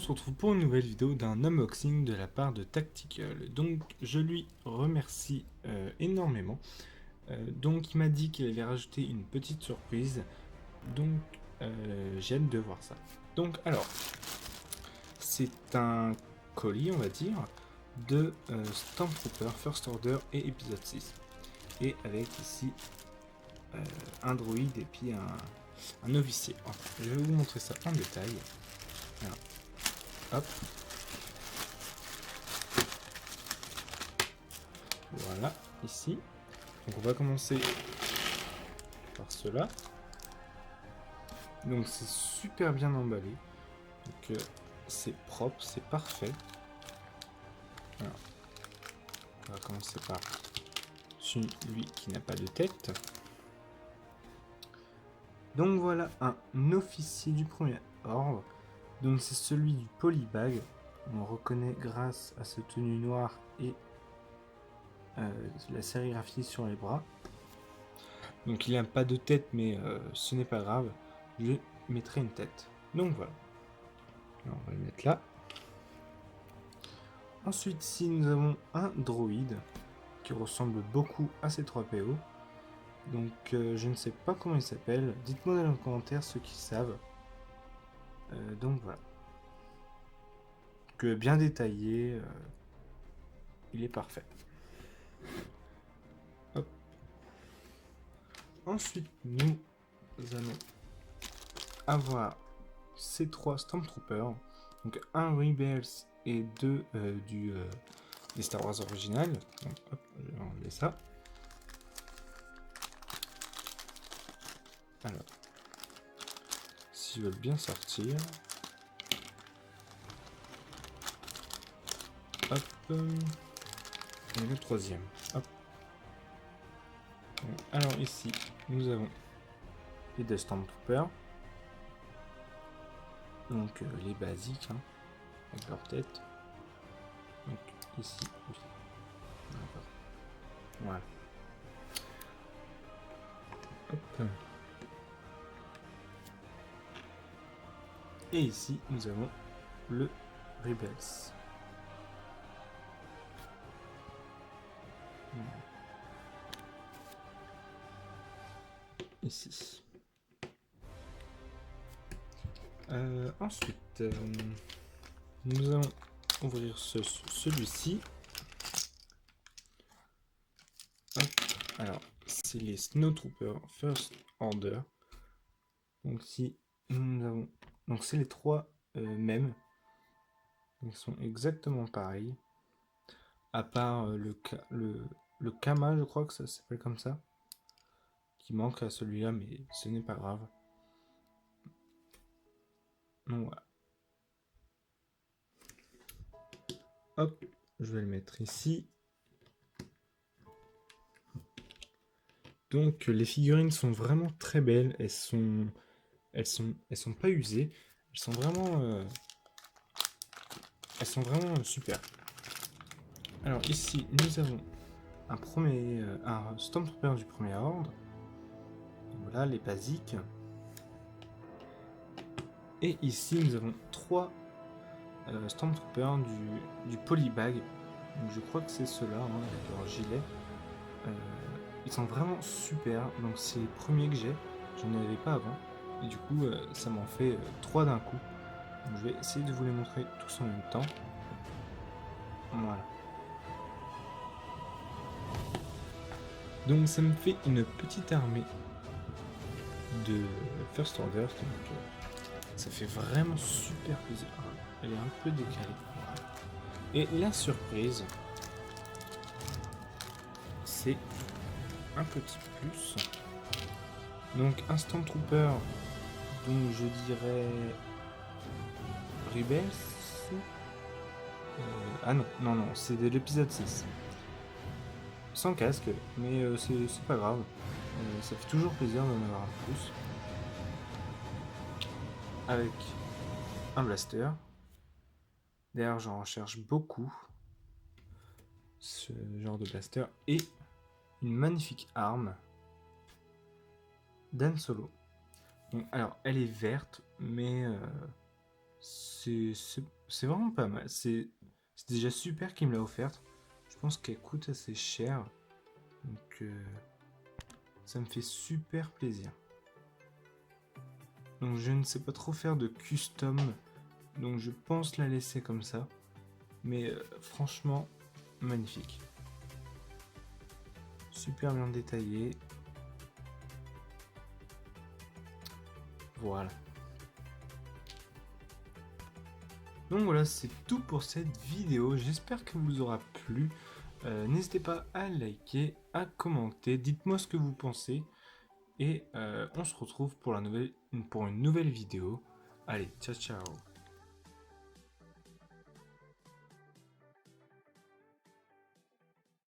se retrouve pour une nouvelle vidéo d'un unboxing de la part de Tactical. Donc je lui remercie énormément. Donc il m'a dit qu'il avait rajouté une petite surprise. Donc j'ai hâte de voir ça. Donc alors, c'est un colis on va dire de Stormtrooper, First Order et épisode 6. Et avec ici un droïde et puis un officier. Enfin, je vais vous montrer ça en détail. Alors, hop. Voilà, ici. Donc on va commencer par cela. Donc c'est super bien emballé. Donc c'est propre, c'est parfait. Alors, on va commencer par celui qui n'a pas de tête. Donc voilà un officier du premier ordre. Donc c'est celui du polybag. On le reconnaît grâce à ce tenue noire et la sérigraphie sur les bras. Donc il n'a pas de tête, mais ce n'est pas grave. Je mettrai une tête. Donc voilà. Alors, on va le mettre là. Ensuite, ici, nous avons un droïde qui ressemble beaucoup à C3PO. Donc je ne sais pas comment il s'appelle. Dites-moi dans les commentaires ceux qui savent. Donc voilà. Que bien détaillé. Il est parfait. Hop. Ensuite, nous allons avoir ces trois Stormtroopers. Donc un Rebels et deux des Star Wars originales. Donc hop, je vais enlever ça. Alors, s'ils veulent bien sortir. Hop. Et le troisième. Hop. Alors ici, nous avons les deux Stormtroopers. Donc les basiques, hein, avec leur tête. Donc ici, oui. Voilà. Hop. Et ici, nous avons le Rebels. Ici. Ensuite, nous allons ouvrir celui-ci. Alors, c'est les Snowtroopers First Order. Donc si nous avons, donc c'est les trois mêmes. Ils sont exactement pareils, à part le Kama, je crois que ça s'appelle comme ça, qui manque à celui-là, mais ce n'est pas grave. Donc voilà. Hop, je vais le mettre ici. Donc les figurines sont vraiment très belles. Elles sont pas usées. Elles sont vraiment super. Alors ici nous avons un Stormtrooper du premier ordre. Voilà les basiques. Et ici nous avons trois Stormtroopers du polybag. Donc je crois que c'est ceux-là, hein, avec leur gilet. Ils sont vraiment super. Donc c'est les premiers que j'ai. J'en avais pas avant. Et du coup ça m'en fait 3 d'un coup. Donc, je vais essayer de vous les montrer tous en même temps. Voilà. Donc ça me fait une petite armée de First Order. Donc ça fait vraiment super plaisir. Elle est un peu décalée. Voilà. Et la surprise, c'est un petit plus. Donc un Stormtrooper, donc je dirais Rebels. Ah non, c'est de l'épisode 6. Sans casque, mais c'est pas grave. Ça fait toujours plaisir d'en avoir un plus. Avec un blaster. D'ailleurs, j'en recherche beaucoup. Ce genre de blaster. Et une magnifique arme d'Han Solo. Donc, alors, elle est verte, mais C'est vraiment pas mal. C'est déjà super qu'il me l'a offerte. Je pense qu'elle coûte assez cher. Donc ça me fait super plaisir. Donc je ne sais pas trop faire de custom. Donc je pense la laisser comme ça. Mais franchement, magnifique. Super bien détaillé. Voilà. Donc voilà, c'est tout pour cette vidéo. J'espère que vous aura plu. N'hésitez pas à liker, à commenter. Dites-moi ce que vous pensez. Et on se retrouve pour une nouvelle vidéo. Allez, ciao ciao.